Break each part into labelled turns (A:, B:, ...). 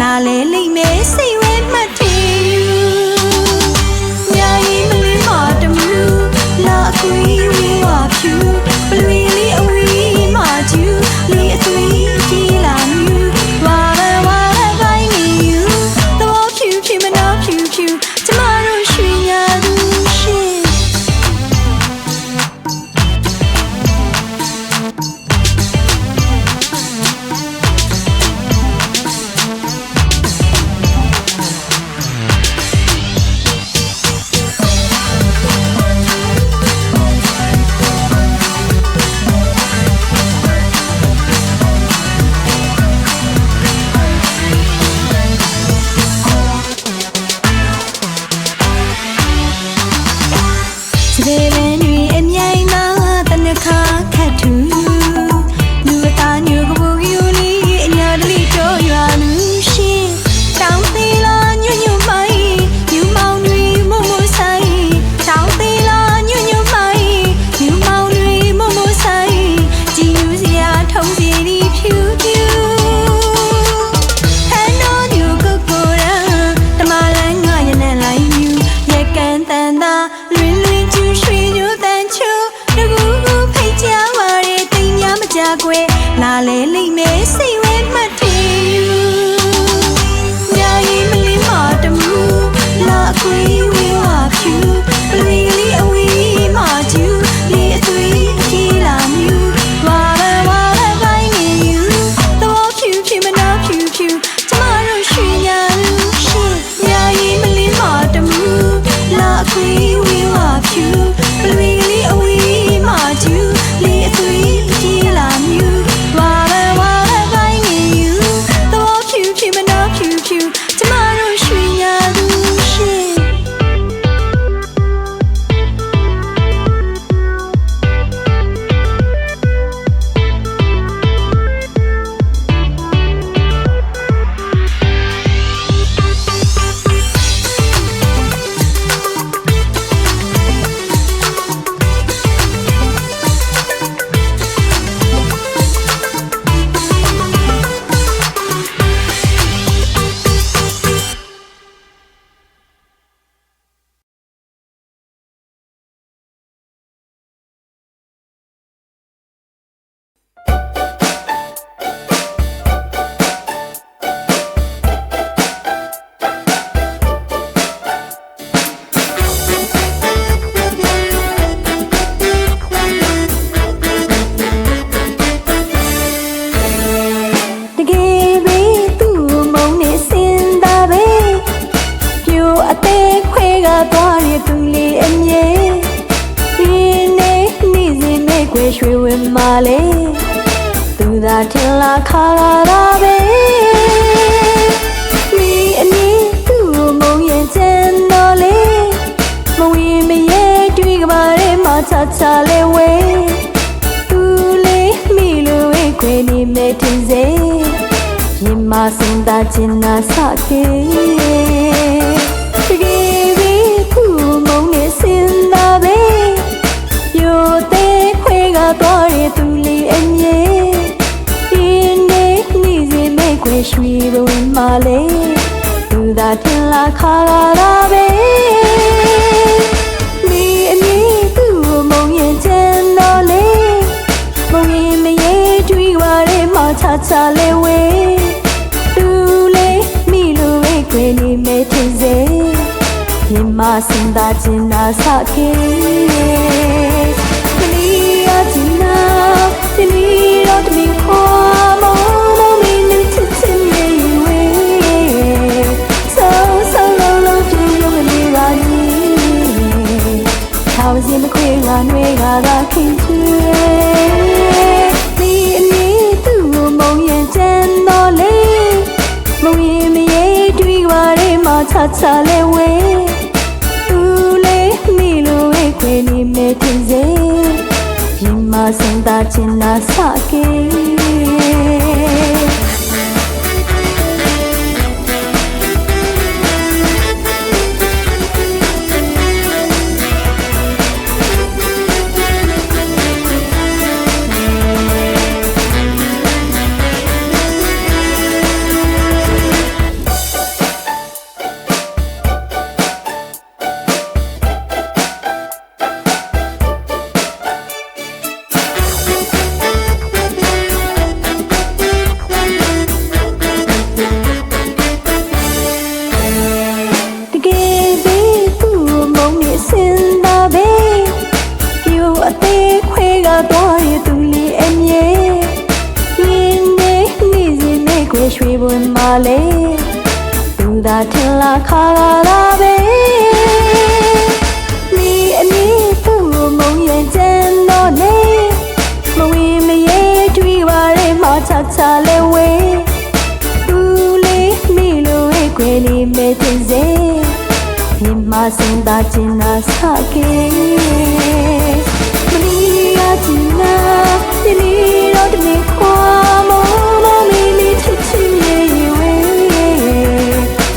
A: လာလေလိမ့်မယ်စိတ်ဝဲမှတ်ထည်ညာရင်မလေးမတမူလာအကွေးဝေးဝါဖြူပလွေလေးအဝေးမကျူလေးအသွေးကြီးလာမြူဝါဝါတိုင်းနေယူတော့ဖြူဖြူမနာဖြူဖြူကျမတို့ရွှေညာသူရှင်လာလေလိမ့်မယ်စိတ်ဝဲမှတ်ထည်ညာရင်မလေးမတမူလာအကွေးဝေးဝါဖြူပလွေလေးအဝေးမကျူလေးအသွေးကြီးလာမြူဝါဝါတိုင်းနေယူတော့ဖြူဖြူမနာဖြူဖြူကျမတို့ရွှေညာလူရှင်ညာရင်မလေးမတမူလာအကွေးဝေးဝါဖြူပလွေလေးအဝေးမကျူလေးအသွေးကြီးလာမြူရွှေဝင်မာလေသူသာထင်လာခါလာတာပဲမိအနည်းသူ့ကိုမုံရင်ချင်တော့လေမဝီမရဲတွေ့ကပါရဲမချချလေးဝဲသူလေးမိလိုဝဲခွေနေမဲ့တင်စေရင်မစင်တာချင်နာစကေတကယ်ပဲသူ့မုံနဲ့စင်တာပဲရိုသေးခွေကသွားရသူလေးအမြဲဒီနေ့နေစီမဲ့ခွေရွှေဝင်မာလေသူသာထင်လာခါလာတာပဲဒီအမြဲသူ့ကိုမုံရင်ချင်တော့လေမုံရင်မရဲတွေ့ပါရဲမချချလေးဝဲသူလေးမိလိုဝဲခွေနေမဲ့ထင်စေရင်မစင်တာချင်နာစကေ တွေကသာခင်ချွေဒီအမည်သူ့ကိုမုံရင်ကျန်တော့လေမုံရင်မရေတွေးပါရဲမှာချချလဲဝဲသူလေးမိလို့ဝဲခွေနေမဲ့တင်စေရင်မစင်တာချင်နာစကေရွှေဘွန်မာလေသူသာထင်လာခါလာပဲဒီအနည်းသူ့ကိုမုံရင်ကျန်တော့လေမဝေမရေတွေးပါရဲမှာချချလဲဝဲသူလေးမိလို့ဝဲခွေနေမဲ့တင်စေဒီမှာစင်တာချင်နာစကေမလီယာချင်နာဒီလီတော့တနေခွာမောမီမီချစ်ချင်ရဲ့ဝဲ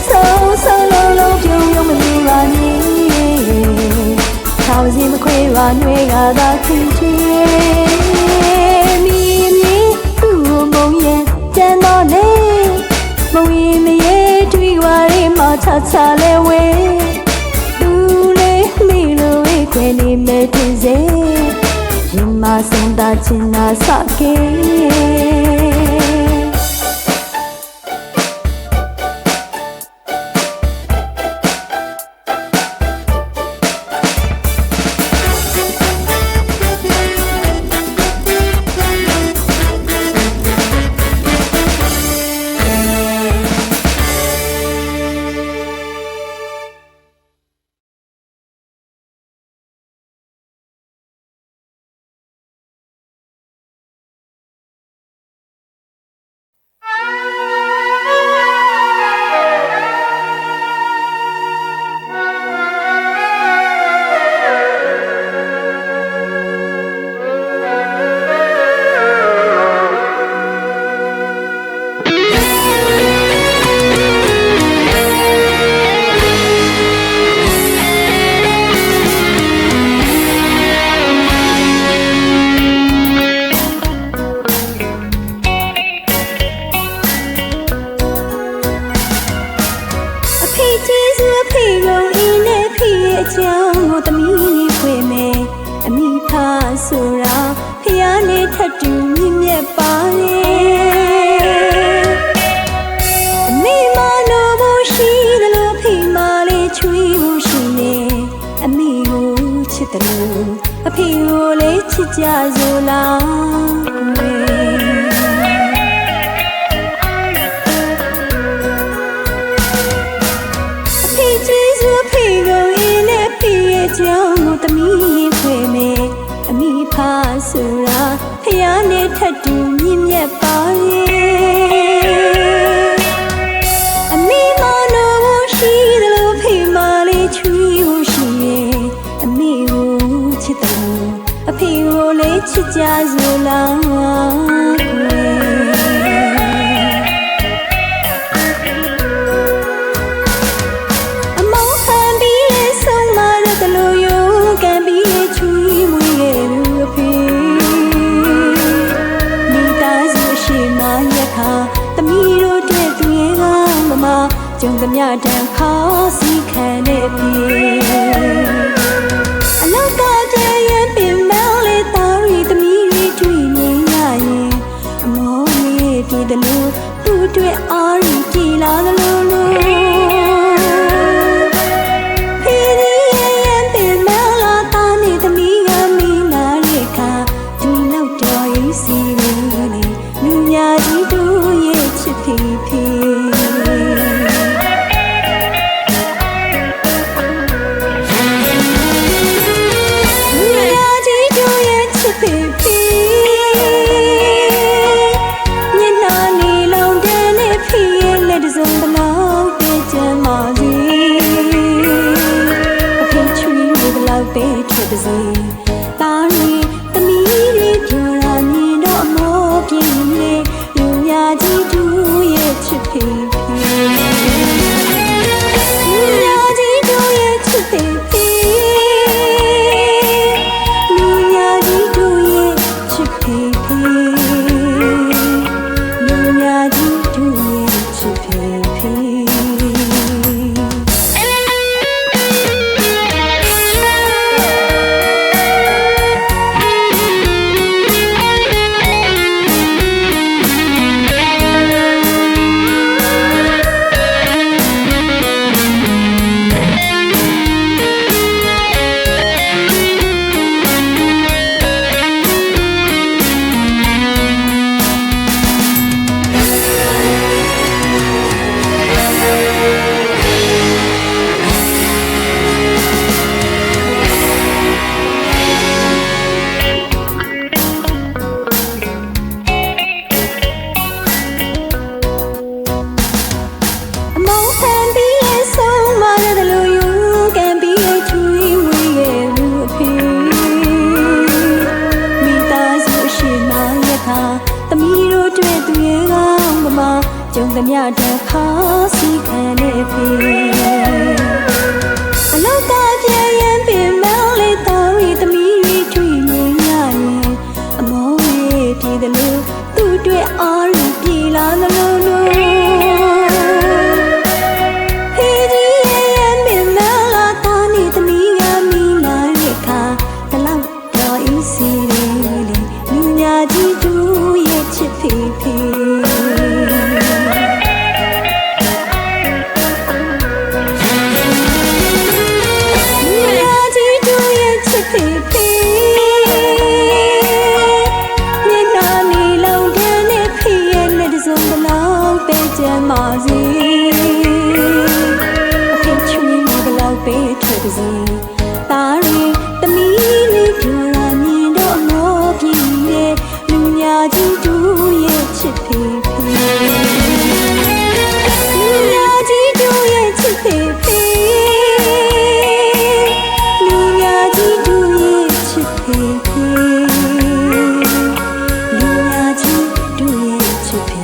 A: ဆောလုံးလုံးပြုံးပြုံးမနေပါနဲ့ထောင်စီမခွေပါနှွေးကသာခင်ချွေမိမိသူ့ကိုမုံရင်ကျန်တော့လေမဝီမရေတွေးပါရဲမှာချချလဲဝဲသူလေးမိလို့ဝဲခွေနေမဲ့တင်စေရင်မစင်တာချင်နာစကေအဖေကိုလေးချစ်ကြစို့လားအဖေကျေးဇူးအဖေကိုအင်းနဲ့ဖေရဲ့ကြောင့်ကိုသမီးရင်ခွေမယ်အမိဖာဆိုတာဖယားနဲ့ထပ်တူမြင့်မြတ်ပါရဲ့အမိမနောရှိတယ်လို့ဖေမလေးချွေးကိုရှိရဲ့အမိကိုချစ်တယ်အဖေကိုလေးချစ်ကြစို့လားကျုံသမျှတန်ခါစီခံနေပြီအလောက်ကကျရင်ပင်မလေးသားရီသမီးရီတွေ့နေရရင်အမောလေးပြည်တယ်လို့သူ့အတွက်အားရီကြည်လာသလိုလို့ဖေးရီရဲ့ပင်မလာသားနေသမီးကမိနာရဲ့ခါဒီလောက်တော်ရေးစီလေးလူညာကြီးတို့ရဲ့ချစ်ဖေးဖေး ဖေဖေညနာနေလောင်တဲ့နဲ့ဖေရဲ့လက်တစုံတလောက်ပေးချင်ပါစေအဖေချွေးဘလောက်ပေးထပ်ပါစေတာရီသမီးလေးပြောရမြင်တော့အမောပြင်းနေလူများကြီးသူရဲ့ချစ်ဖေဖေလူများကြီးသူရဲ့ချစ်ဖေဖေလူများကြီးသူရဲ့ချစ်ဖေဖေလူများကြီးသူရဲ့ချစ်ဖေဖေကြုံသမျှတစ်ခါစီခံနေဖေအလောက်ကပြည့်ရင်ပင်မလေးတော်ရီသမီးရီထွေမြင်ရရင်အမောရဲ့ပြည်တယ်လို့သူ့တွေ့အားရပြေလာသလိုလိုဟေးဒီရဲ့ပင်မလာတာနေသမီးကမိလာတဲ့ခါတလောက်တော့အင်းစီလေးလူညာကြီးသူရဲ့ချစ်ဖေဖေမာစီအဖေချွေးမဘလောက်ပေးထွက်ပါစေတာရီသမီးလေးပြောရမြင်တော့အမောပြင်းရဲ့လူညာကြီးသူရဲ့ချစ်ဖေဖေလူညာကြီးသူရဲ့ချစ်ဖေဖေလူညာကြီးသူရဲ့ချစ်ဖေဖေလူညာကြီးသူရဲ့ချစ်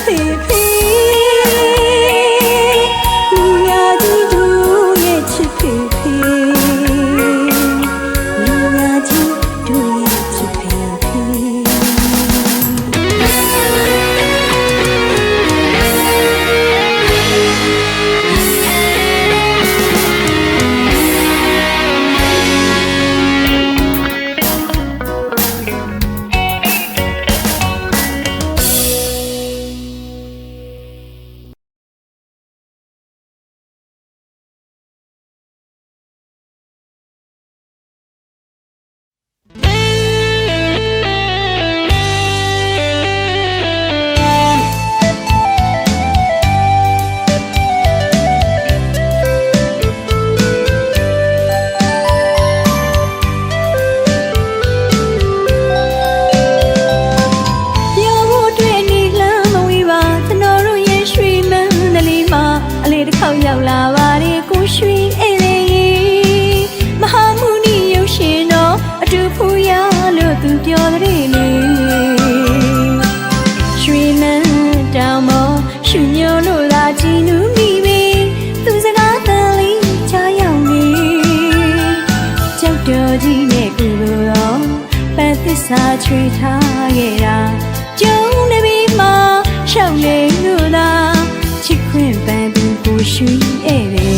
A: ဖေရောက်လာပါလေကိုရွှေအေးလေးမဟာမုနီရုပ်ရှင်တော်အတူဖူးရလို့သူပြောတဲ့လေရွှေလန်းတောင်ပေါ်ရှူညိုလို့သာကြည်နူးမိပဲသူစကားတန်လေးချာရောက်နေကြောက်တော်ကြီးနဲ့ကိုလိုတော့ပန်းသစ္စာချွေထားခဲ့တာကျုံနေပြီမှာရှောက်နေလို့သာချစ်ခွင့်ပန်းသူကိုရွှေအေးလေ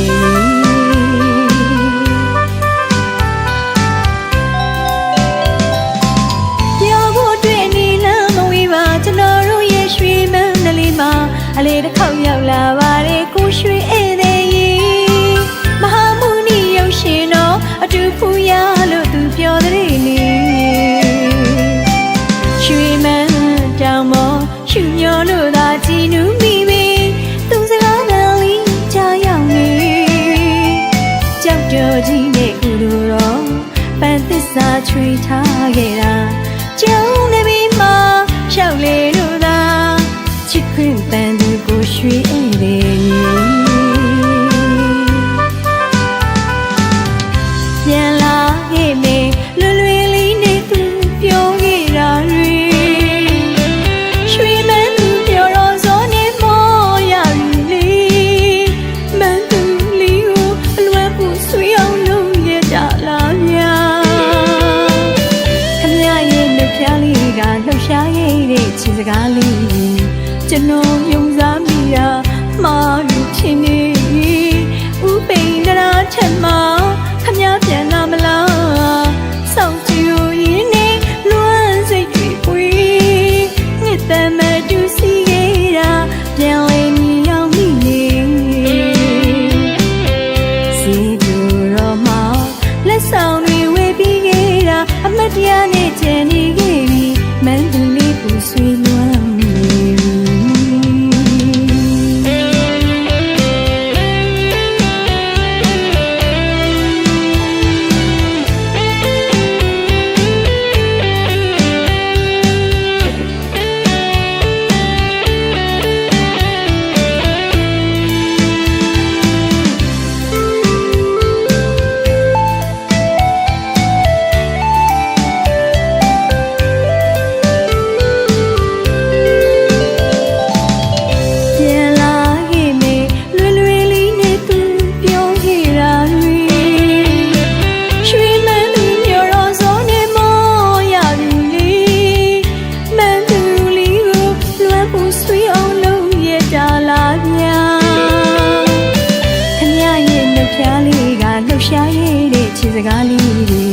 A: ပြောဖို့တွေ့နေလမ်းမဝေးပါကျွန်တော်တို့ရဲ့ရွှေမန်းကလေးမှာအလေတစ်ခေါက်ရောက်လာပါတယ်ကိုရွှေအေးသေးမဟာမုနီရုပ်ရှင်တော်အတူဖူးရလို့သူပြောတဲ့လေရွှေမန်းတောင်ပေါ်ရှူညောလို့သာကြည်နူးမိပဲသူစကားတန်လေးကြားရ တော်ကြီးနဲ့ကုလိုတော်ပန်းသစ္စာချွေထားခဲ့တာကျုံနေပြီမှာရှောက်လေတို့သာချစ်ခွင့်ပန်းသူကိုရွှေဧည့်သည်ပြန်လာခဲ့မယ်လွယ်လွယ်လေးနဲ့သူပြောခဲ့တာတွေရွှေမန်းသူပြောတော့စောနေမောရပြီလေမန်းသူလေးကိုအလွယ်ဖို့ဆွေးအောင်လုပ်ရတာလားဗျာခမရရဲ့လက်ဖြားလေးကလှူရှားရဲ့တဲ့ချစ်စကားလေးကျွန်တော်ယုံစားမိတာမှားလို့ချင်နေဥပိန်ဒရာထက်မှာခမပြန်လာမလားစောင့်ကြည့်လို့ရင်းနေလွမ်းစိတ်တွေပွေငှက်တမ်းမတူစီခဲ့တာပြန်လဲမြင်ရောက်မိနေစီတူရောမလက်ဆောင်တွေဝေပြီးခဲ့တာအမတ်တရားနဲ့ကျန်နေခဲ့ပြီမန်းသူလေးပူဆွေးလွမ်းရှားရဲ့တဲ့ချစ်စကားလေးတွေ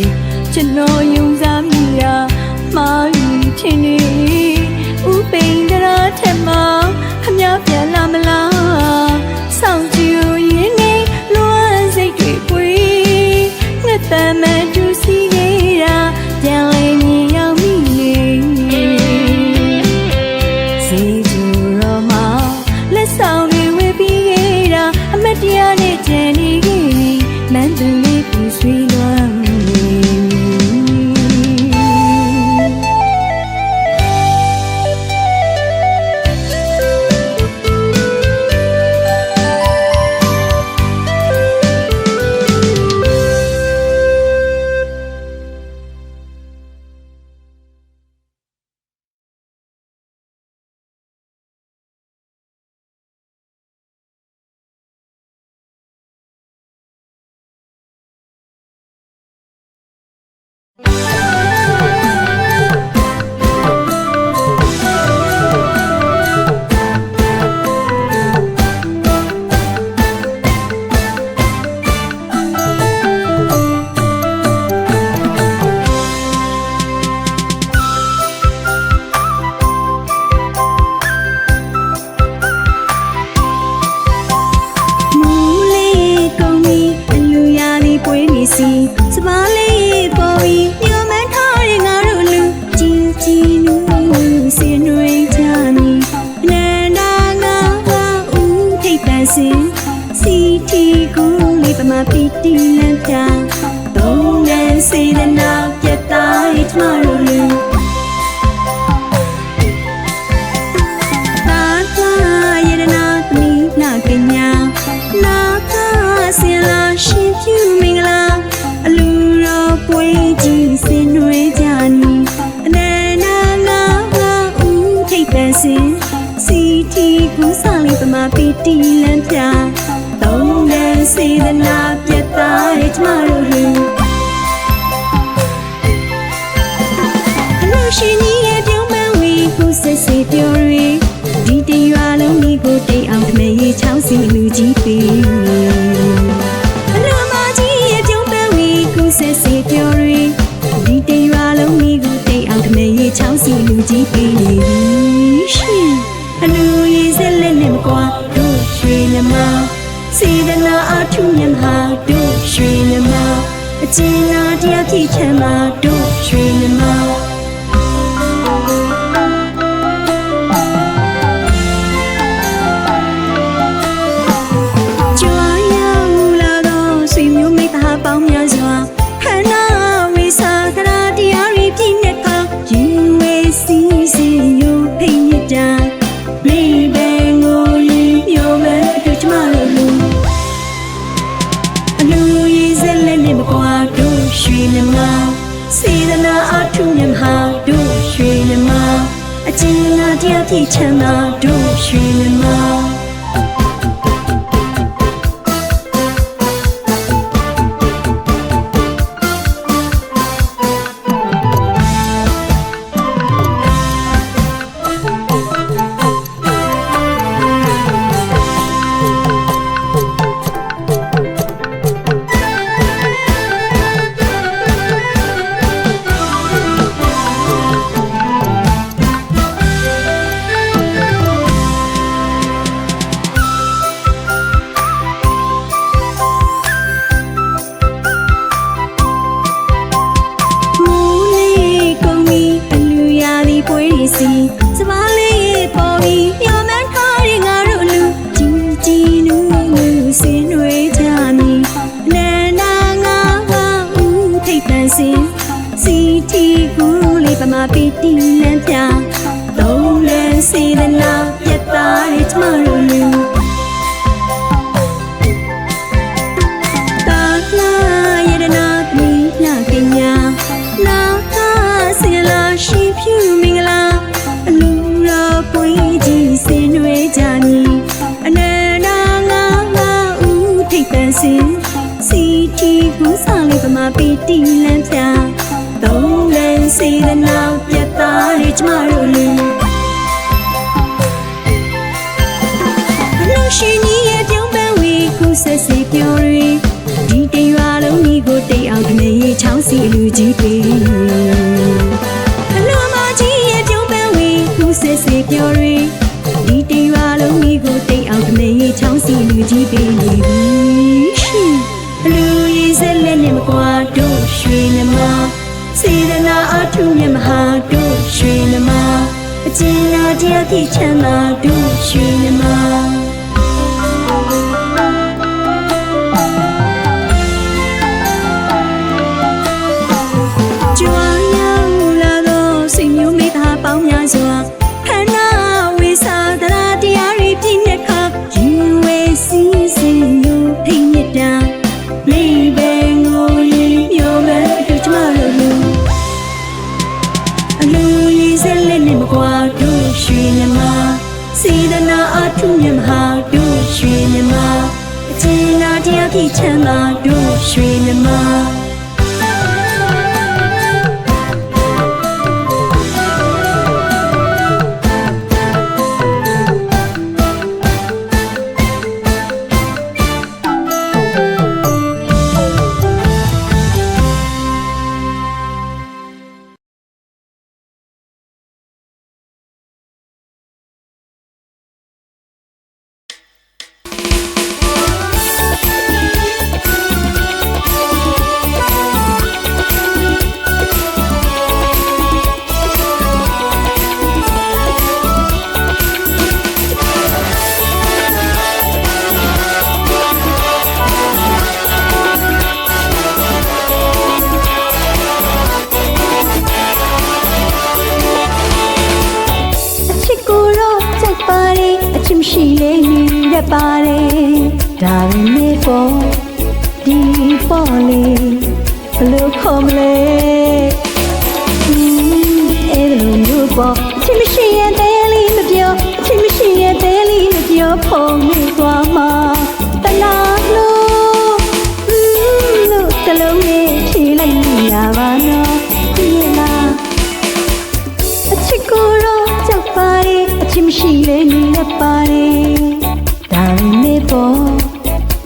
A: ကျွန်တော်ယုံစားမိတာမှားယူထင်နေဥပိန်ဒရာထက်မှာခမပြန်လာမလားစောင့်ကြည့်လို့ရင်းနေလွမ်းစိတ်တွေပွေငှက်တမ်းမတူစီခဲ့တာပြန်လဲမြင်ရောက်မိနေစီတူရောမလက်ဆောင်တွေဝေပြီးခဲ့တာအမတ်တရားနဲ့ကြံနေခဲ့ပြီမန်းသူလေးပူဆွေးလွမ်းစပါးလေးပေါ်ပြီးညမထားရငါတို့လူကြီးကြီးနူးစင်တွေချာမီနန္ဒာငါဦးထိပ်ပန်းစင်စီတီကိုလေးပမာပီတီလန်ပြသုံးနေစေတနာပြတ်သားကျမတို့လူသာသာရတနာသမီးနာကညာနာသာစင်လာရှင်ဖြူမင်္ဂလာအလူတော်ပွဲကြီးစင်ရွေးကြနီအနန္နာငါဦးထိပ်ပန်းစင်စီတီကိုစားလေးပမာပီတီလန်ပြသုံးနေစေတနာပြတ်သားကျမတို့လူအလို့ရှင်ကြီးရဲ့ပြုံးပန်းဝီကိုစစ်စစ်ပြောရီဒီတရွာလုံးကြီးကိုတိတ်အောင်ခမဲရေးချောင်းစီလူကြီးပေးစစ်စစ်ပြောရီဒီတရွာလုံးကြီးကိုတိတ်အောင်ခမဲရေးချောင်းစီလူကြီးပေးနေပြီရှင်အလူရေးစက်လက်နဲ့မကွာတို့ရွှေနှမစေတနာအထုမြမဟာတို့ရွှေနှမအကျဉ်းနာတရားဖြစ်ချမ်းမှာတို့ရွှေနှမကြွားရောက်လာတော့ဆွေမျိုးမိတ်
B: သားပေါင်းများစွာခန္ဓာဝိစာကရာတရားတွေပြည့်နေခါရင်ဝဲစီစီယိုဖိမြတ်တာမိဘငိုရင်ပြောမဲ့တို့ကျမတို့လူအလူရေးစက်လက်နဲ့မကွာတို့ရွှေမြမစေတနာအထုမြမဟာတို့ရွှေမြမအကျဉ်းနာတရားပြည့်ချမ်းသာတို့ရွှေမြမစီစပါးလေးပေါ်ပြီးညမန်းထားရင်ငါတို့လူကြီးကြီးနူးနူးစင်ရွေးကြမည်နာနာငါငါဦးထိတ်ပန်းစင်စီတီကူလေးပမာပီတီလန်းပြသုံးလန်းစေတနာပြတ်သားတဲ့ကျမတို့လူတာလာရတနာသမီးနာကညာနာကာစင်လာရှိဖြူမင်္ဂလာအလူတော်ပွေးကြီးစင်ရွေးကြမည်အနန္နာငါငါဦးထိတ်ပန်းစင်စီတီကူစားလေးပမာပီတီလန်းပြသုံးလန်းစေတနာပြတ်သားတဲ့ကျမတို့လူအလူရှင်ကြီးရဲ့ပြုံးပန်းဝေကူဆက်စီပြောရီဒီတရွာလုံးကြီးကိုတိတ်အောင်ခမေချောင်းစီလူကြီးပေအလူမကြီးရဲ့ပြုံးပန်းဝေကူဆက်စီပြောရီဒီတရွာလုံးကြီးကိုတိတ်အောင်ခမေချောင်းစီလူကြီးပေနေပြီအလူရေးစက်လက်နဲ့မကွာတို့ရွှေနမစေတနာအထုမြတ်မဟာတို့ရွှေနမအကျဉ်းနာတရားပြည့်ချမ်းသာတို့ရွှေနမကြွားရောက်လာတော့စိတ်မျိုးမိသားပေါင်းများစွာခန္ဓာဝိစာတရာတရားတွေပြည့်နေခါရင်ဝဲစီစီမျိုးဖိမြတ်တာမိဘငိုရင်ပြောမဲ့တို့ကျမတို့လူအလူရေးစက်လက်နဲ့မကွာတို့ရွှေနမစေတနာအထုမြတ်မဟာတို့ရွှေနမအကျဉ်းနာတရားပြည့်ချမ်းသာတို့ရွှေနမရှိလေနေရပါတယ်ဒါပေမဲ့ပေါ်ဒီပေါ်လေဘလို့ခေါ်မလဲအဲ့လိုမျိုးပေါ်အချင်းမရှိရဲ့တဲလေးမပြောအချင်းမရှိရဲ့တဲလေးမပြောဖို့နေသွားမှာတလားလို့တလုံးလေးဖြေလိုက်ရပါတော့ဒီလားအချစ်ကိုတော့ကြောက်ပါတယ်အချင်းမရှိလေနေရပါတယ်ဒါပေမဲ့ပေါ်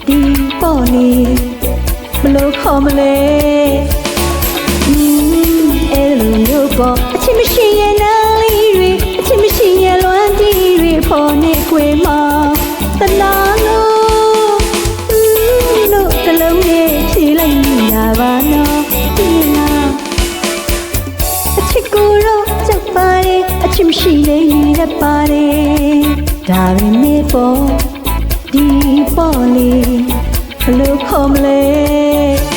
B: ဒီပေါ်လေဘလို့ခေါ်မလဲအဲ့လိုမျိုးပေါ်အချင်းမရှိရဲ့နားလေးတွေအချင်းမရှိရဲ့လွမ်းတီးတွေပေါ်နေကွယ်မှာတလားလို့တလုံးလေးဖြေလိုက်ရပါတော့ဒီလားအချစ်ကိုတော့ကြောက်ပါတယ်အချင်းမရှိလေနေရပါတယ်ဒါပေမဲ့ပေါ်ဒီပေါ်လေဘလို့ခေါ်မလဲ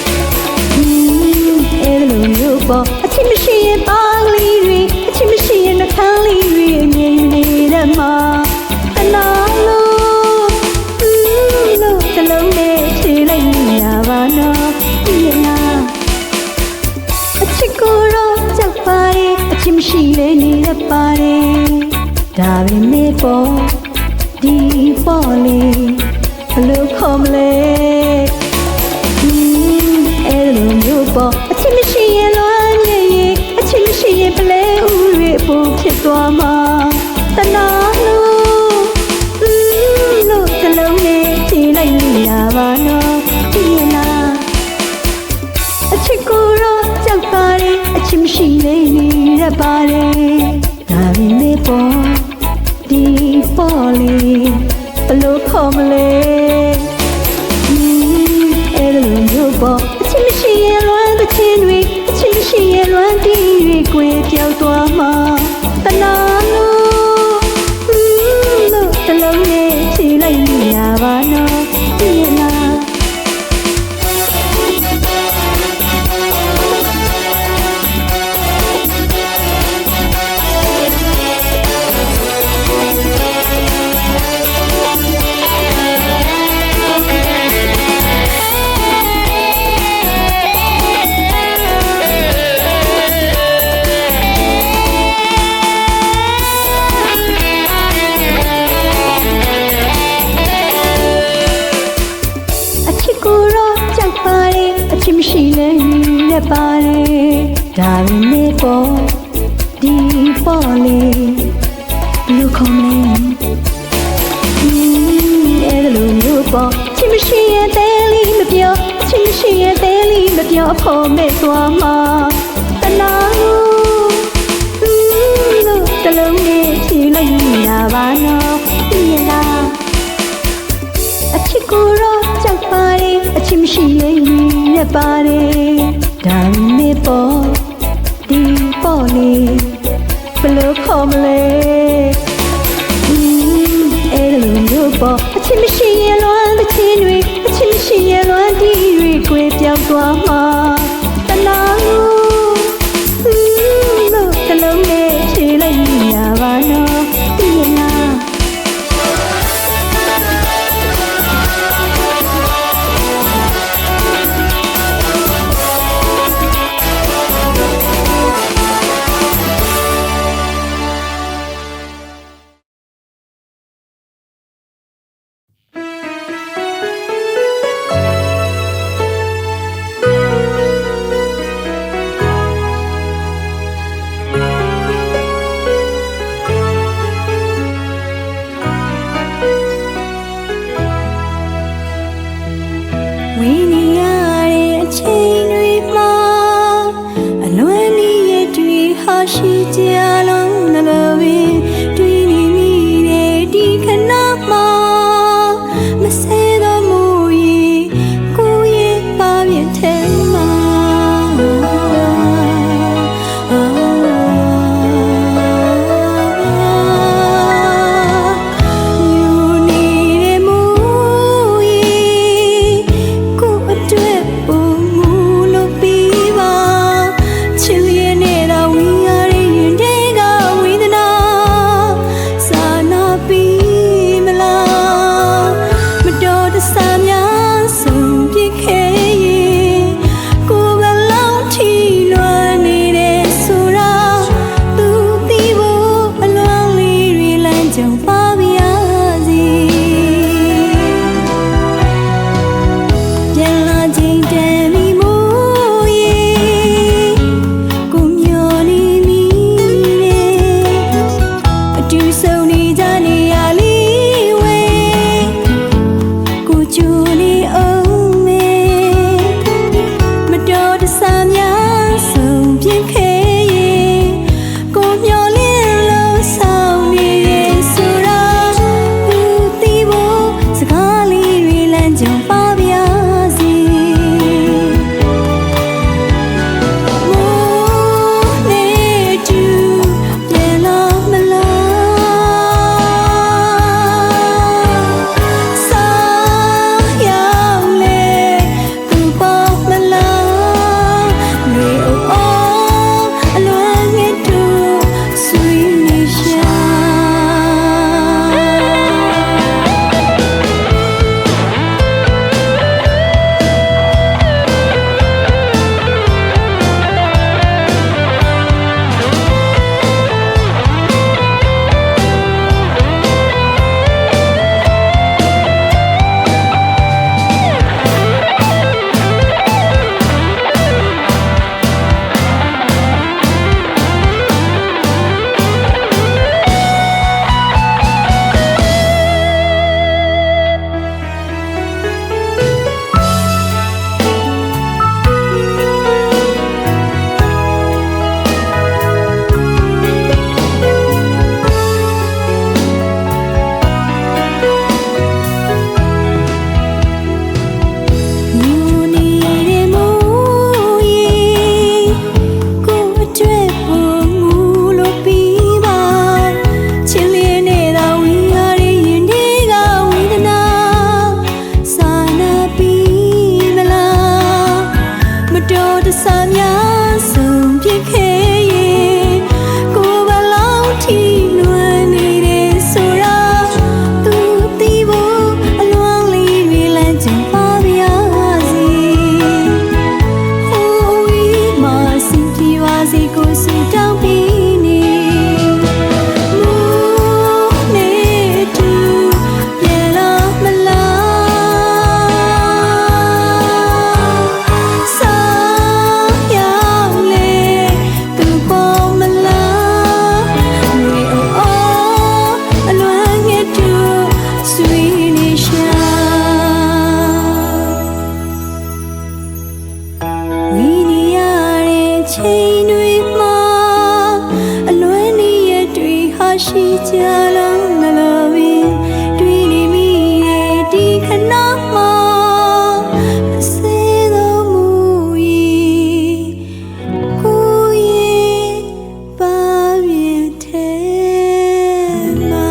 A: နော်ဒီလားအချစ်ကိုတော့ကြောက်ပါတယ်အချစ်မရှိလေနေရပါတယ်ဒါပေမဲ့ပေါ့ဒီပေါ့လေဘလို့ခေါ်မလဲအဲ့လိုမျိုးပေါ့အချစ်မရှိရင်လွမ်းနေရင်အချစ်မရှိရင်ပလဲဥတွေပုံဖြစ်သွားမှာတနာလို့တလုံးနဲ့ကြည့်လိုက်ရပါတော့ဒီလားအချစ်ကိုတော့ကြောက်ပါတယ်အချစ်မရှိလေနေရပါတယ်ဒါပေမဲ့ပေါ့ဒီပေါ့လေဘလို့ခေါ်မလဲအဲ့လိုမျိုးပေါ့အချစ်မရှိရင်လွမ်းတဲ့ချင်းတွေအချစ်မရှိရင်လွမ်းတီးတွေကိုပြောက်သွားမှာတနာလို့တလုံးနဲ့ချီလိုက်ရပါတော့ဒီလားမရှိလဲရပါတယ်ဒါပေမဲ့ပေါ့ဒီပေါ့လေဘလို့ခေါ်မလဲအဲ့လိုမျိုးပေါ့ချစ်မရှိရင်တဲလေးမပြောချစ်မရှိရင်တဲလေးမပြောအဖို့မဲ့သွားမှာတနာလို့တလုံးနဲ့ချီလိုက်ရပါတော့ဒီလားအချစ်ကိုတော့ကြောက်ပါတယ်အချစ်မရှိရင်ရပါတယ်ဒါနဲ့ပေါ့ဒီပေါ့လေဘလို့ခေါ်မလဲအဲ့လိုမျိုးပေါ့အချစ်မရှိရင်လွမ်းတဲ့ချင်းတွေအချစ်မရှိရင်လွမ်းတီးတွေကိုပြောက်သွားမှာတနာလို့တလုံးနဲ့ချေလိုက်ရပါတော့ဒီလားဝိညာဉ်ရတဲ့အချိန်တွေမှာအလွန်ကြီးရဲ့တွေ့ဟာရှိကြလုံးနှလုံးပင်တွေ့နေမိတဲ့ဒီခဏမှာမဆဲတော့မူရင်ကိုရဲ့ပါပြည့်ထဲမှာရ ချိန်တွေမှာအလွဲနည်းရဲ့တွေဟာရှိကြလားငလာပင်တွေ့နေမိရဲ့ဒီခဏမှာအစေတော်မူ၏ကိုရဲ့ပါပြည့်တဲ့မှာ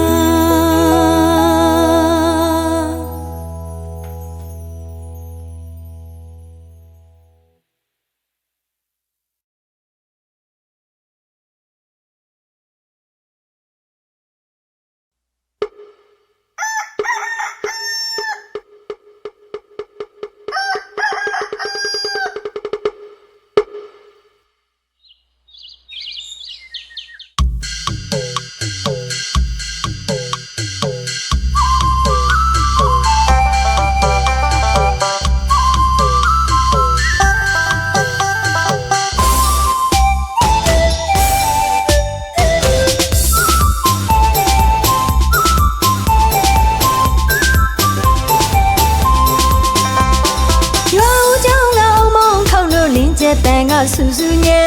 A: တန်ကဆူဆူညံ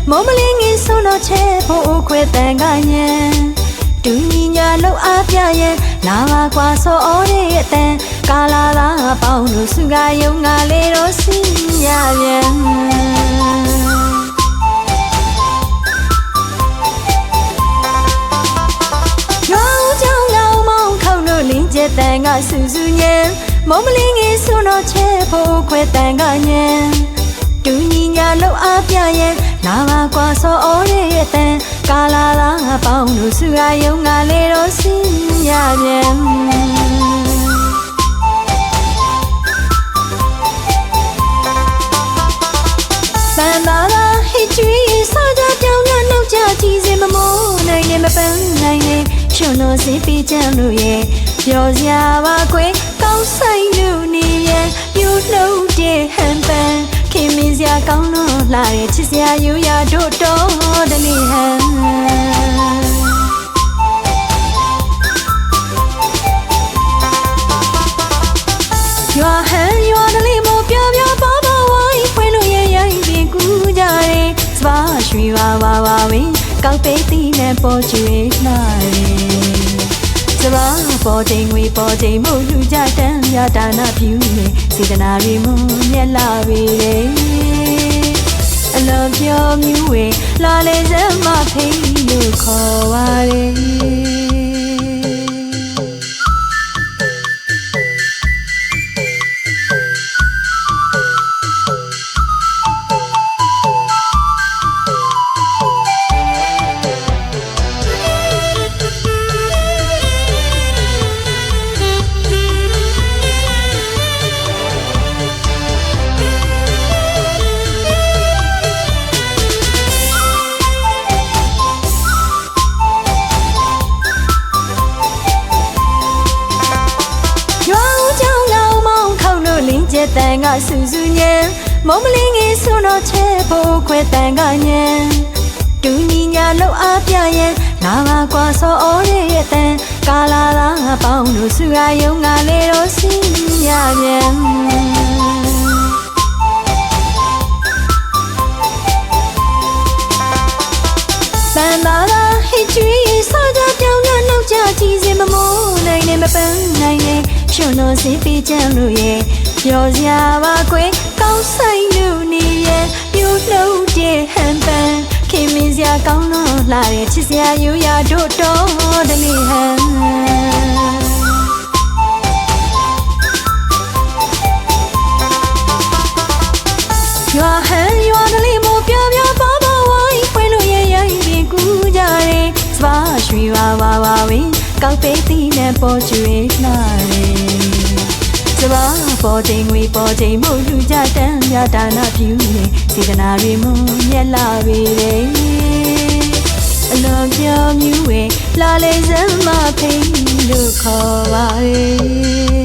A: မောမလေးငင်းစွန်းတော့ချဲဖို့ခွဲတန်ကညံတူညီညာလောက်အားပြရဲ့လာပါကွာစောအော်ရဲ့တန်ကာလာလာပေါင်းလို့စုကယုံငါလေးတော့စင်ရပြန်ရောကြောင်လောင်မောင်းခေါင်းတို့လင်းကျတန်ကဆူဆူညံမောမလေးငင်းစွန်းတော့ချဲဖို့ခွဲတန်ကညံတူညီညာလောက်အားပြရဲ့လာပါကွာစောအော်ရဲ့တန်ကာလာလာပေါင်းလို့စုရယုံငါလေးတော့စင်ရပြန်ပန်းသာသာဟိကျွေးစားကြပြောင်းရနောက်ကြကြည့်စင်မမိုးနိုင်နဲ့မပန်းနိုင်နဲ့ရှင်တို့စီပီးကြံလို့ရဲ့ပြောစရာပါကွယ်ကောင်းဆိုင်လို့နေရဲ့ပြူနှုတ်တဲ့ဟန်ပန်းခင်မင်းစရာကောင်းလို့လာရဲ့ချစ်စရာယူရတို့တော်တလေးဟန်ရွာဟန်ရွာတလေးမို့ပြောပြောပါပါဝိုင်းဖွင့်လို့ရဲ့ရိုင်းပြင်ကူးကြတယ်စပါရွှေပါပါပါဝင်းကောက်ပိတ်တီးနဲ့ပေါ်ကျွေးလာတယ်စပါပေါ်ချိန်ငွေပေါ်ချိန်မို့လူကြတန်းရတာနာပြူနေစေတနာရီမွန်မြက်လာပြီလေအလောပြောမြူဝေလာလေစမ်းမဖိလို့ခေါ်ပါလေတန်ကဆူဆူညံမောမလေးငယ်စွန်းတော့ချဲဖို့ခွဲတန်ကညံတူညီညာလောက်အားပြရဲ့လာပါကွာစောအော်ရဲ့တန်ကာလာလာပေါင်းလို့စုရယုံငါလေးတော့စင်ရပြန်ပန်းသာသာဟိကျွေးစားကြပြောင်းရနောက်ကြကြည့်စင်မမိုးနိုင်နဲ့မပန်းနိုင်နဲ့ရှင်တို့စီပီးကြံလို့ရဲ့ပြောစရာပါကွယ်ကောင်းဆိုင်လို့နေရဲ့ပြူနှုတ်တဲ့ဟန်ပန်းခင်မင်းစရာကောင်းလို့လာရဲ့ချစ်စရာယူရတို့တော်တလေးဟန်ရွာဟန်ရွာတလေးမို့ပြောပြောပါပါဝိုင်းဖွင့်လို့ရဲ့ရိုင်းပြင်ကူးကြတယ်စပါရွှေပါပါပါဝင်းကောက်ပိတ်တီးနဲ့ပေါ်ကျွေးလာတယ်စပါပေါ်ချိန်ငွေပေါ်ချိန်မို့လူကြတန်းရတာနာပြူနေစေတနာရီမွန်မြက်လာပြီလေအလောပြောမြူဝေလာလေစမ်းမဖိလို့ခေါ်ပါလေ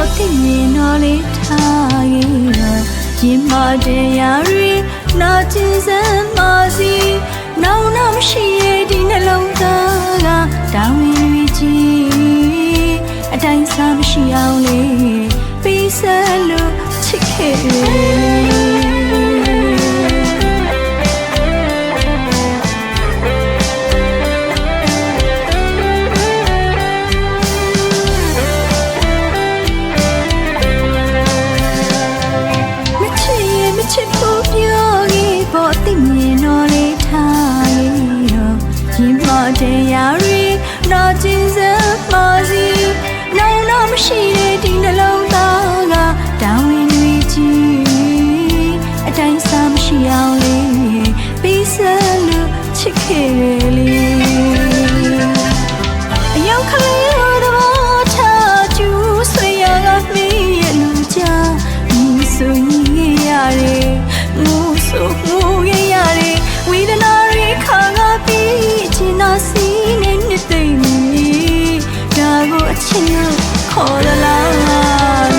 A: ပေါ်သိမြင်တော့လေထားရဲ့ရင်မတရားရီနာကျင်စမ်းပါစီနောင်နာမရှိရဲ့ဒီနှလုံးသားကတောင်းရင်ရီကြီးအတိုင်းစားမရှိအောင်လေပေးစလို့ချစ်ခဲ့ချစ်ဖို့ပြောခဲ့ပေါ်သိမြင်တော့လေထားရဲ့ရင်မတရားရီနာကျင်စမ်းပါစီနောင်နာမရှိတဲ့ဒီနှလုံးသားကတောင်းရင်ရီကြီးအတိုင်းစားမရှိအောင်လေပေးစလို့ချစ်ခဲ့လေအယောက်ကလေးတော့ထားကျူးဆွေရကမင်းရဲ့လူချာဒီဆိုရင်ရတယ်ငိုဆိုငိုရတယ်ဝေဒနာတွေခါငါပြီးချင်နာစီနဲ့နှစ်သိမ့်နေဒါကိုအချင်းလို့ခေါ်ရလား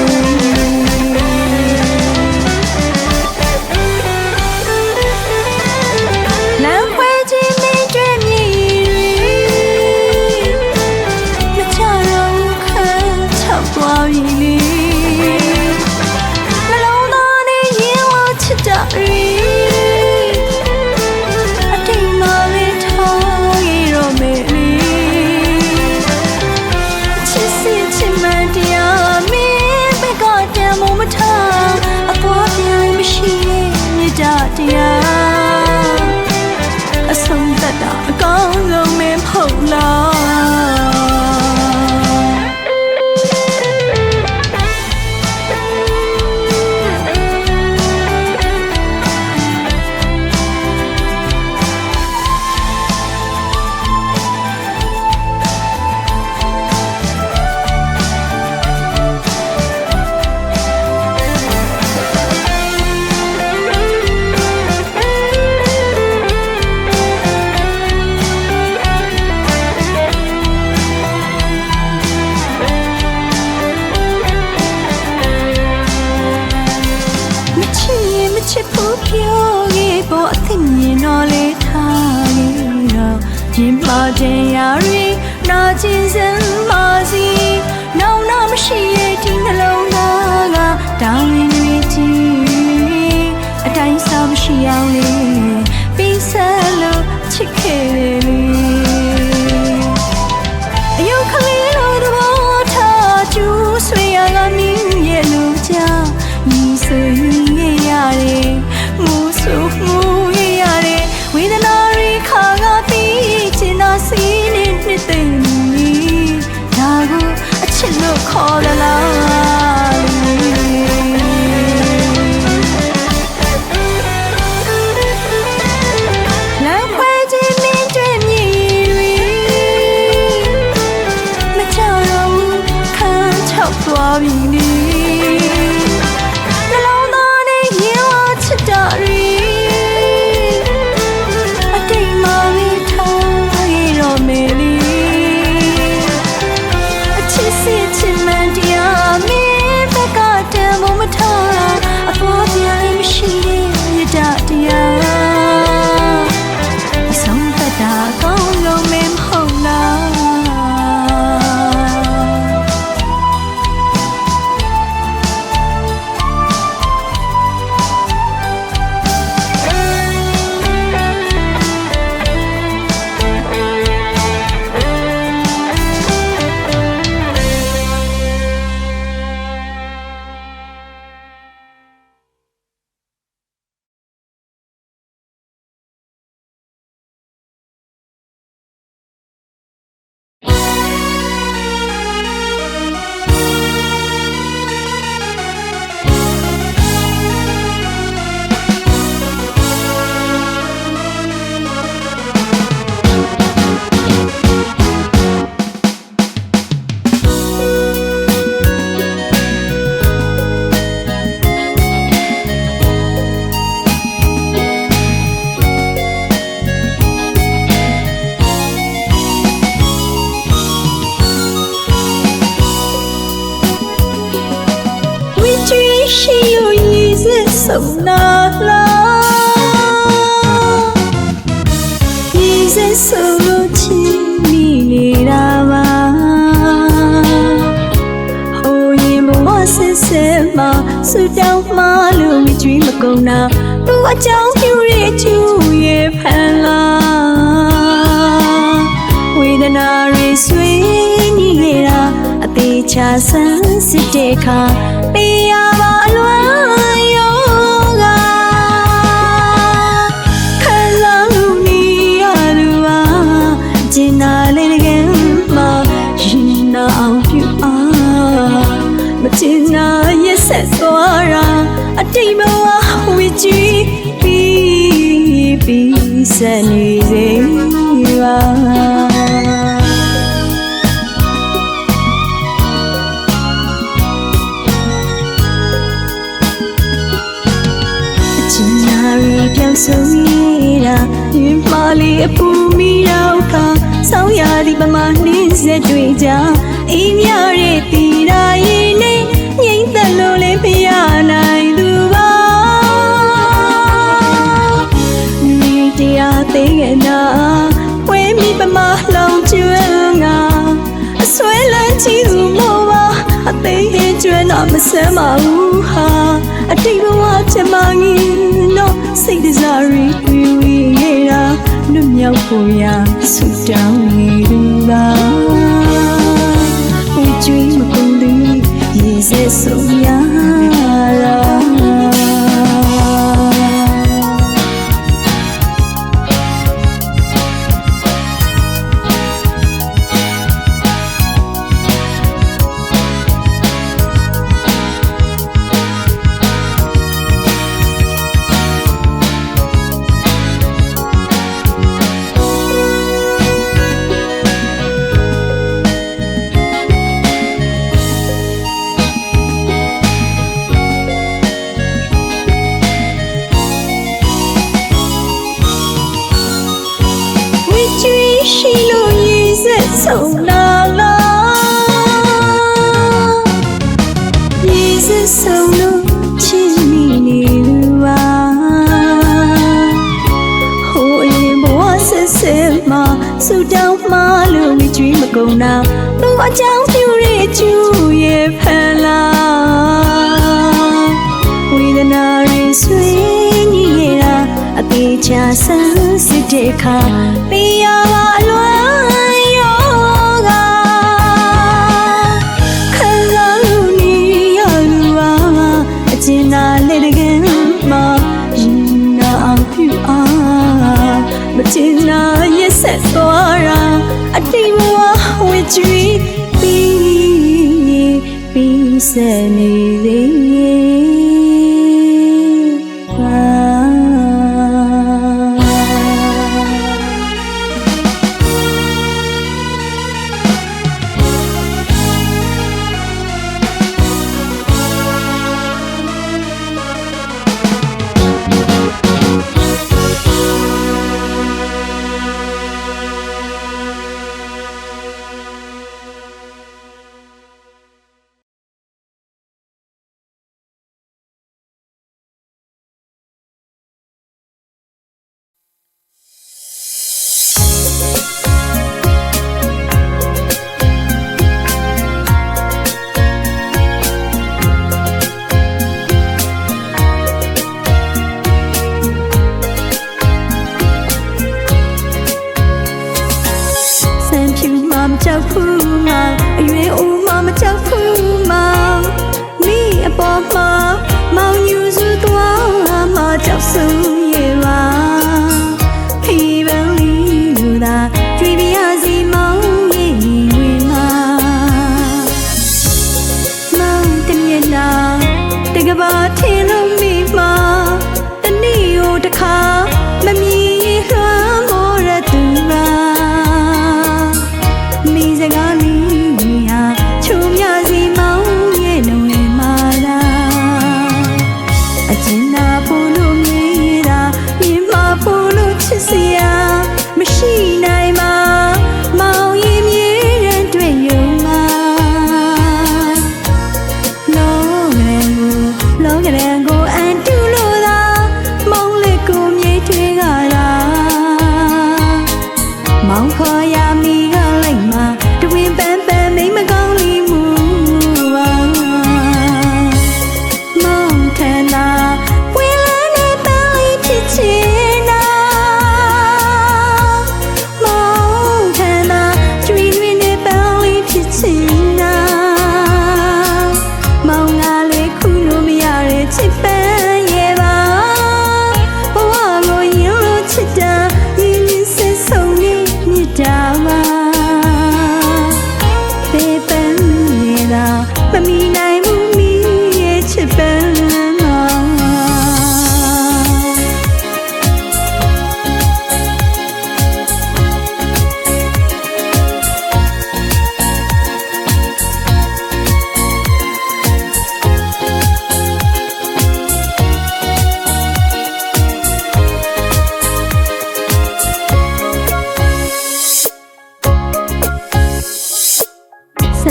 A: လမ်းခွဲခြင်းမင်းတွေ့မြည်မချတော့ခံချောက်သွားပြီလေနှလုံးသားနဲ့ရင်ဝချစ်တာရီအတိတ်မှာပဲထားရတော့မယ်လေချစ်စစ်ချစ်မှန်တရားမင်းဘက်ကတမ်းမထားအပေါ်ပြန်မရှိရဲ့မြေတာတရားအဆုံးသတ်တာအကောင်းဆုံးမင်းဖို့လားချစ်ဖို့ပြောခဲ့ပေါ်အသိမြင်တော့လေထားခဲ့တော့ရင်မတရားရီနာကျင်စမ်းပါစီနောင်နာမရှိရဲ့ဒီနှလုံးသားကတောင်းရင်ရီကြီးအတိုင်းစားမရှိအောင်လေပေးစလို့ချစ်ခဲ့လေအယုတ်ကလေးတော့ထားကျူးဆွေရကမင်းရဲ့လူချာညီဆိုရင်ရတယ်ငိုဆိုငိုရတယ်ဝေဒနာတွေခါငါပြီးချင်နာစီနဲ့နှစ်သိမ့်နေဒါကိုအချစ်လို့ခေါ်လားလမ်းခွဲခြင်းမင်းတွေ့မြည်တွေမချတော့ခံချောက်သွားပြီလေအတိတ်မှာပဲထားရတော့မယ်လေအချစ်စစ်ချစ်မှန်တရားမင်းဘက်ကတမ်းမထားအပေါ်ပြန်လည်းမရှိတဲ့မြေတာတရားအဆုံးသတ်တာကောင်းလို့မင်းဟုတ်လား
B: ရှိလို့ရည်စက်ဆုံးနာလားရည်စက်ဆုံးလို့ချစ်မိနေတာပါဟိုရင်ဘဝဆက်ဆက်မှာဆူတောင်းမှလို့မကြွေးမကုန်တာသူအကြောင်းပြရဲ့ချူရဲ့ဖန်လားဝေဒနာတွေဆွေးညီနေတာအသေးချာဆန်းစစ်တဲ့အခါပေးရပါအလွမ်းယောဂခံစားလို့နေရသူပါကျင်နာလေးတကယ်မှရင်နာအောင်ပြုအားမကျင်နာရက်ဆက်သွားတာအတိတ်ဘဝဝေကြည့်ပြီးဆက်နေစေပါပြောင်းဆုံးရတာဒီမလေးအပူမီတော့ခါဆောင်းရသည်ပမာနှင်းစက်တွေကြောင့်အိမ်ရတဲ့တီရာရင်နဲ့ငိမ့်သက်လို့လည်းမရနိုင်သူပါမိတရားသေးကနာဝဲမိပမာလောင်ကျွမ်းငါအဆွဲလန်းချီသူမို့ပါအသေးဟင်းကျွမ်းတော့မဆမ်းပါဘူးဟာအတိတ်ဘဝချက်မငင်းတော့စိတ်တစားရီတွေ့ဝေရတာလွတ်မြောက်ဖို့ရဆူတောင်းနေသူပါဝေကြွေးမကုန်သေးရေစက်ဆုံးရတာရှိလို့ရည်စက်ဆုံးနာလားရည်စက်ဆုံးလို့ချစ်မိနေလူပါဟိုအရင်ဘဝဆက်ဆက်မှာဆူတောင်းမှလို့မကြွေးမကုန်တာသူအကြောင်းပြရဲ့ကျူရဲ့ဖန်လားဝေဒနာတွေဆွေးညီနေတာအသေးချာဆန်းစစ်တဲ့အခါပေးရပါအလွမ်းယောဂခံစားလို့နေရသူပါအကျဉ်းနာလေးတကယ်မှရင်နာအောင်ပြုအားမကျဉ်းနာရက်ဆက်သွားတာအတိတ်ဘဝဝေကြွေးပြီးဆက်နေသေးကြောက်ဖူးမှာအရွယ်ဦးမမကြောက်ဖူးမှာမိအပေါ်မှာမောင်ယူစုသွားမှာကြောက်စုရဲ့ပါဖီးပန်းလေးလူသာကြွေပြရစီမောင်ရဲ့ရင်မှာမောင်တမျက်နှာတကဘာထင်လို့မိမှာတနေ့ကိုတစ်ခါမမြင်လွှမ်းမောရသူပါမိစကားလေးဟာချုံမြစီမောင်းရဲ့နှုံးမာလာအကျဉ်းနာဖို့လို့မြည်တာရင်မဖို့လို့ချစ်စရာမရှိနိုင်မှာမောင်ရင်မြည်တဲ့တွေ့ရုံမှာလောက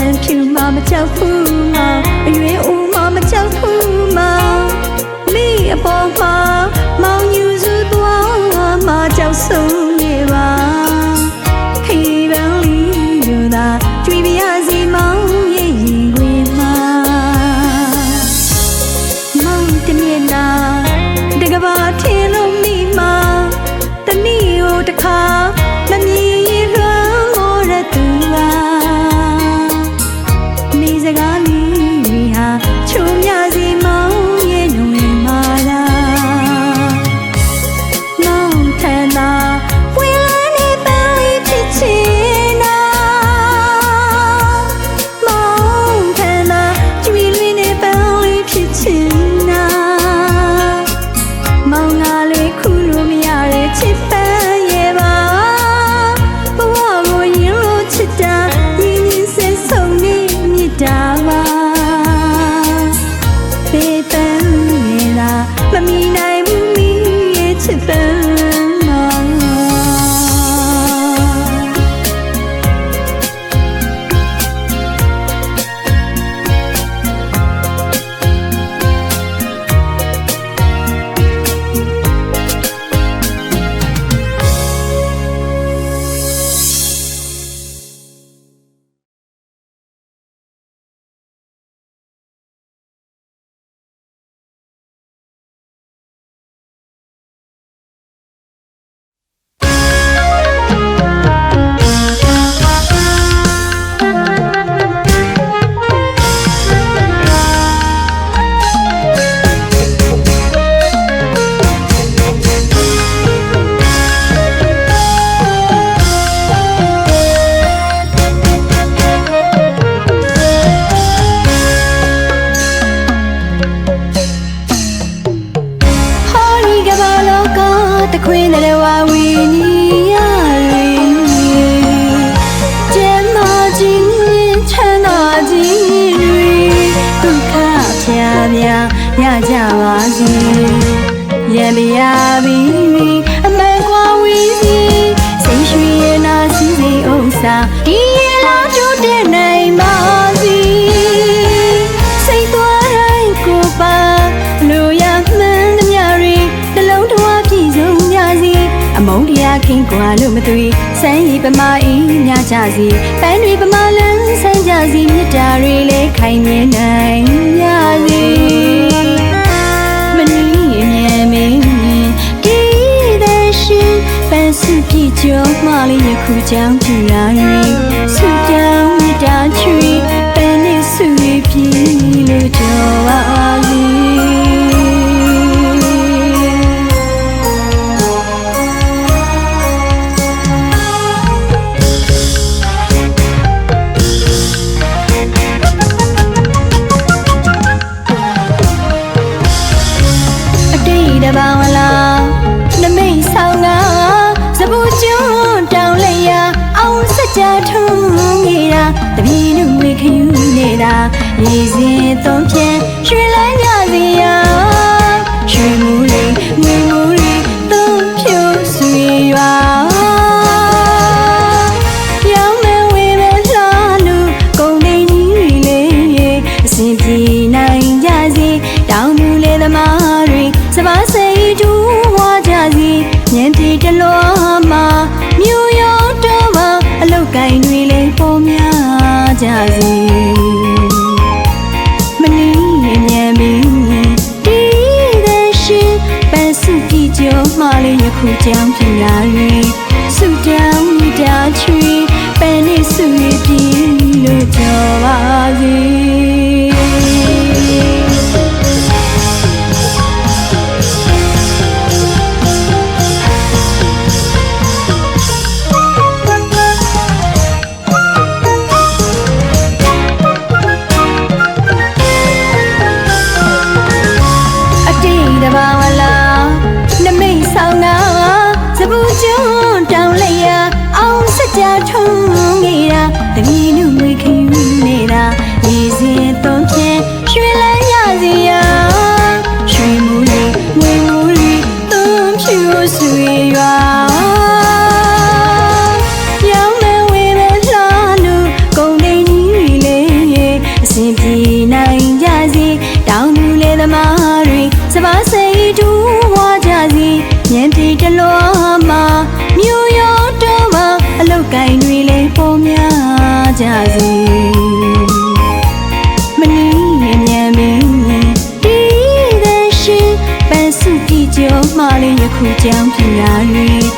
A: မ်းဖြူမှမကြောက်ဘူးမအရွယ်ဦးမှမကြောက်ဘူးမမိအပေါ်မှာမောင်ယူစုသွားမှကြောက်ဆုံးနေပါခေပန်းလေးတို့သာကြွေပြရစီမောင်ရဲ့ရင်ခွင်မှာမောင်တမျက်နာတကဘာထင်းလို့မိမှာတနည်းကိုတစ်ခါမမြင်ရင်လွမ်းမိုးရသူပါနေစကားလေးတွေဟာချုံမြစီမောင်ရဲ့နှုံးမှာလားမောင်ထန်သာဝင်လာနေပန်းလေးဖြစ်ချင်တာမောင်ထန်သာကြွေလွင်နေပန်းလေးဖြစ်ချင်တာမောင်ငါလေးခုလို့မရတဲ့ချစ်ပန်းရဲ့ပါဘဝကိုရင်လို့ချစ်တာရင်ရင်ဆဲဆုံးနေမြစ်တာပါပေပန်းရဲ့လားမမီနိုင်ဘူးမိရဲ့ချစ်ပန်းမောင်တခွင်းနဲ့ဝါဝီနီရရီကျမ်းမာခြင်းချမ်းသာခြင်းတွေဒုက္ခဖြာမြရကြပါစေရံပြာပြီအမှန်ကွာဝီစီစိတ်ရွှေရနာစီစိတ်ဥစ္စာဒီရလာတိုးတဲ့နိုင်ပါစီစိတ်သွားတိုင်းကိုပါလို့ရမှန်းသမျှတွေနှလုံးသွင်းပြည့်စုံကြစီအမုန်းတရားခင်းကွာလို့မသွေစမ်းရည်ပမာအေးညကြစီပန်းတွေပမာလန်းဆန်းကြစီမြတ်တာတွေလည်းခိုင်မြဲနိုင်ကြစီမနီးမြန်မင်းဒီတဲ့ရှင်ပန်းစုပြည့်ကျော်မှလေးယခုကြောင့်ပြရာရီစုကြောင်မြတ်တာချွေပန်းနဲ့စုရပြည့်လို့ကြော်ပါစီတဘာဝလာနမိတ်ဆောင်ကစပူကျွန်းတောင်လိုက်ရအောင်စကြထုံးနေတာတပည့်နုဝေခယူနေတာရေစင်သုံးဖြန်ရွှေလန်းကြစီရရွှေမူလေးငွေမူလေးသုံးဖြူဆွေရွာရောင်းမဲဝေမဲလှလို့ကုန်နေကြီးလေးအစဉ်ပြေနိုင်ကြစီတောင်သူလေးသမားတွေစပါးစိတ်တူဝါကြစီညံပြေတလွားမှာမြို့ရောတော့မှာအလုတ်ကိုင်းတွေလည်းပေါ်များကြစီမနီးမြန်ပြီးဒီတဲ့ရှင်ပန်းစုကြည့်ကြောမှလေးယခုကြောင်ပြရာရီစုတောင်းမိတာချွေပန်းနဲ့စုရပြည့်လို့ကြော်ပါစီတဘာဝလာနမိတ်ဆောင်ကစပူကျွန်းတောင်လိုက်ရအောင်စကြထုံးနေတာတပည့်နုဝေခယူနေတာရေစင်သုံးဖြန်ရွှေလန်းရစီရရွှေမူလေးငွေမူလေးသုံးဖြူဆွေရွာရောင်းမဲဝေမဲလှလို့ကုန်နေကြီးတွေ တိုင်းတွေလည်းပေါ်များကြစေမနီးမြန်မင်းဒီတဲ့ရှင်ပန်းစုကြည့်ကြမှလည်းယခုကြောင့်ပြလာတွေ